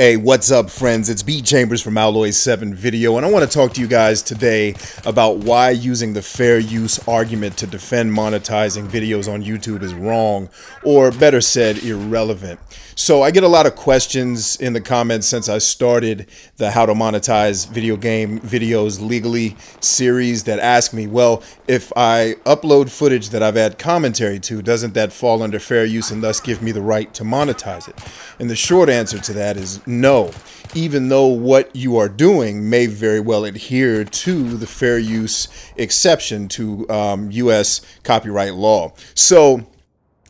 Hey, what's up, friends? It's B Chambers from Alloy 7 Video, and I want to talk to you guys today about why using the fair use argument to defend monetizing videos on YouTube is wrong, or better said, irrelevant. So I get a lot of questions in the comments since I started the How to Monetize Video Game Videos Legally series that ask me, well, if I upload footage that I've had commentary to, doesn't that fall under fair use and thus give me the right to monetize it? And the short answer to that is no, even though what you are doing may very well adhere to the fair use exception to U.S. copyright law. So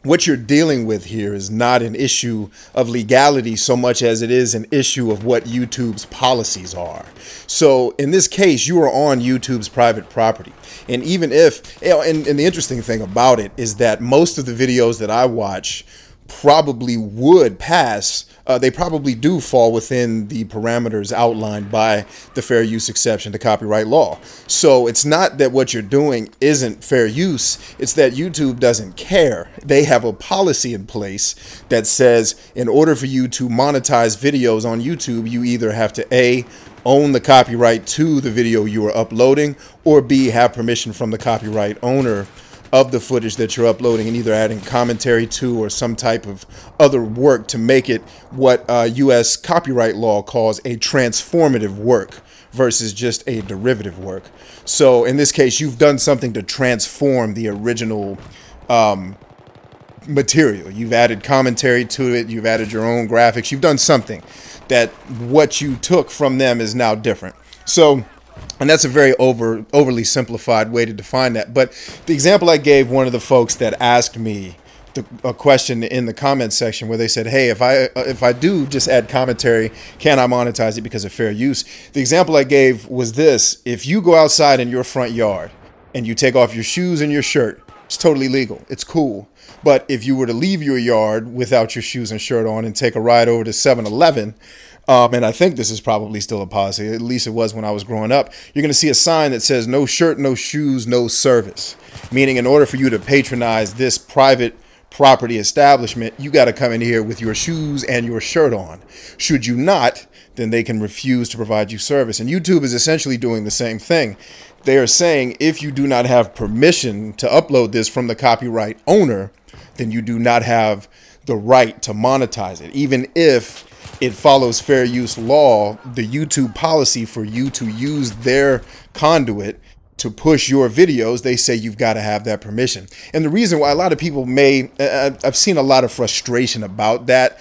what you're dealing with here is not an issue of legality so much as it is an issue of what YouTube's policies are. So in this case, you are on YouTube's private property. And even if, and the interesting thing about it is that most of the videos that I watch probably would pass, they probably do fall within the parameters outlined by the fair use exception to copyright law. So it's not that what you're doing isn't fair use, it's that YouTube doesn't care. They have a policy in place that says in order for you to monetize videos on YouTube, you either have to A, own the copyright to the video you are uploading, or B, have permission from the copyright owner of the footage that you're uploading and either adding commentary to or some type of other work to make it what U.S. copyright law calls a transformative work versus just a derivative work. So in this case, you've done something to transform the original material. You've added commentary to it. You've added your own graphics. You've done something that what you took from them is now different. So, and that's a very overly simplified way to define that. But the example I gave one of the folks that asked me a question in the comments section where they said, hey, if I do just add commentary, can I monetize it because of fair use? The example I gave was this: if you go outside in your front yard and you take off your shoes and your shirt, it's totally legal. It's cool. But if you were to leave your yard without your shoes and shirt on and take a ride over to 7-Eleven, and I think this is probably still a policy, at least it was when I was growing up, you're going to see a sign that says no shirt, no shoes, no service. Meaning in order for you to patronize this private property establishment, you got to come in here with your shoes and your shirt on. Should you not, then they can refuse to provide you service. And YouTube is essentially doing the same thing. They are saying if you do not have permission to upload this from the copyright owner, then you do not have the right to monetize it. Even if it follows fair use law, the YouTube policy for you to use their conduit to push your videos, they say you've got to have that permission. And the reason why a lot of people I've seen a lot of frustration about that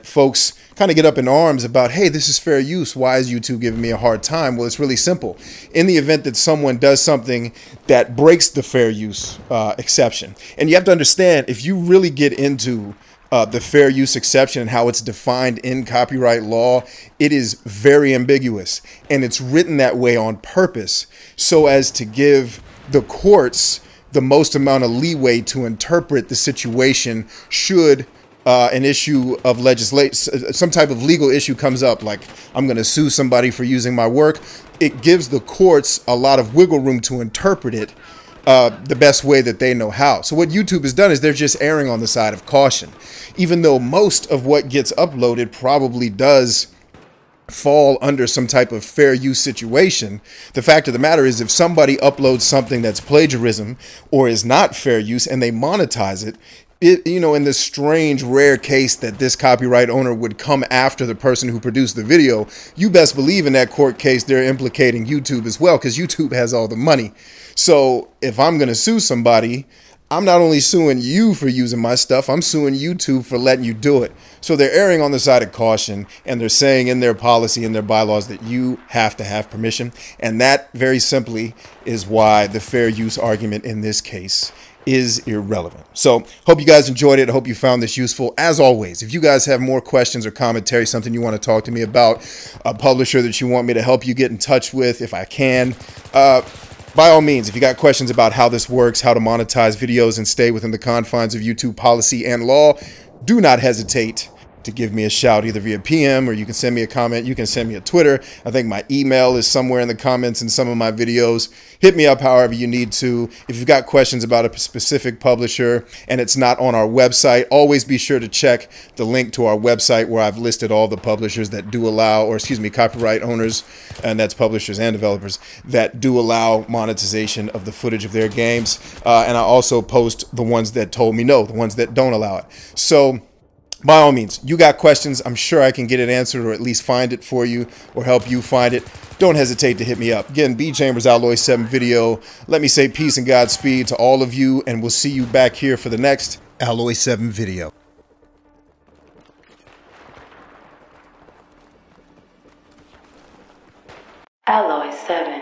folks kind of get up in arms about, hey, this is fair use. Why is YouTube giving me a hard time? Well, it's really simple. In the event that someone does something that breaks the fair use exception, and you have to understand, if you really get into the fair use exception and how it's defined in copyright law, it is very ambiguous, and it's written that way on purpose so as to give the courts the most amount of leeway to interpret the situation should an issue of legislation, some type of legal issue comes up, like I'm going to sue somebody for using my work. It gives the courts a lot of wiggle room to interpret it the best way that they know how. So what YouTube has done is they're just erring on the side of caution. Even though most of what gets uploaded probably does fall under some type of fair use situation, the fact of the matter is if somebody uploads something that's plagiarism or is not fair use and they monetize it, in this strange, rare case that this copyright owner would come after the person who produced the video, you best believe in that court case they're implicating YouTube as well, because YouTube has all the money. So if I'm going to sue somebody, I'm not only suing you for using my stuff, I'm suing YouTube for letting you do it. So they're erring on the side of caution, and they're saying in their policy and their bylaws that you have to have permission. And that very simply is why the fair use argument in this case is irrelevant. So hope you guys enjoyed it. I hope you found this useful. As always, if you guys have more questions or commentary, something you want to talk to me about, a publisher that you want me to help you get in touch with, if I can, by all means, if you got questions about how this works, how to monetize videos and stay within the confines of YouTube policy and law, do not hesitate to give me a shout either via PM, or you can send me a comment. You can send me a Twitter. I think my email is somewhere in the comments in some of my videos. Hit me up however you need to. If you've got questions about a specific publisher and it's not on our website, always be sure to check the link to our website where I've listed all the publishers that do allow, or excuse me, copyright owners, and that's publishers and developers, that do allow monetization of the footage of their games. And I also post the ones that told me no, the ones that don't allow it. So by all means, you got questions, I'm sure I can get it answered, or at least find it for you, or help you find it. Don't hesitate to hit me up. Again, B Chambers Alloy 7 video. Let me say peace and Godspeed to all of you, and we'll see you back here for the next Alloy 7 video. Alloy 7.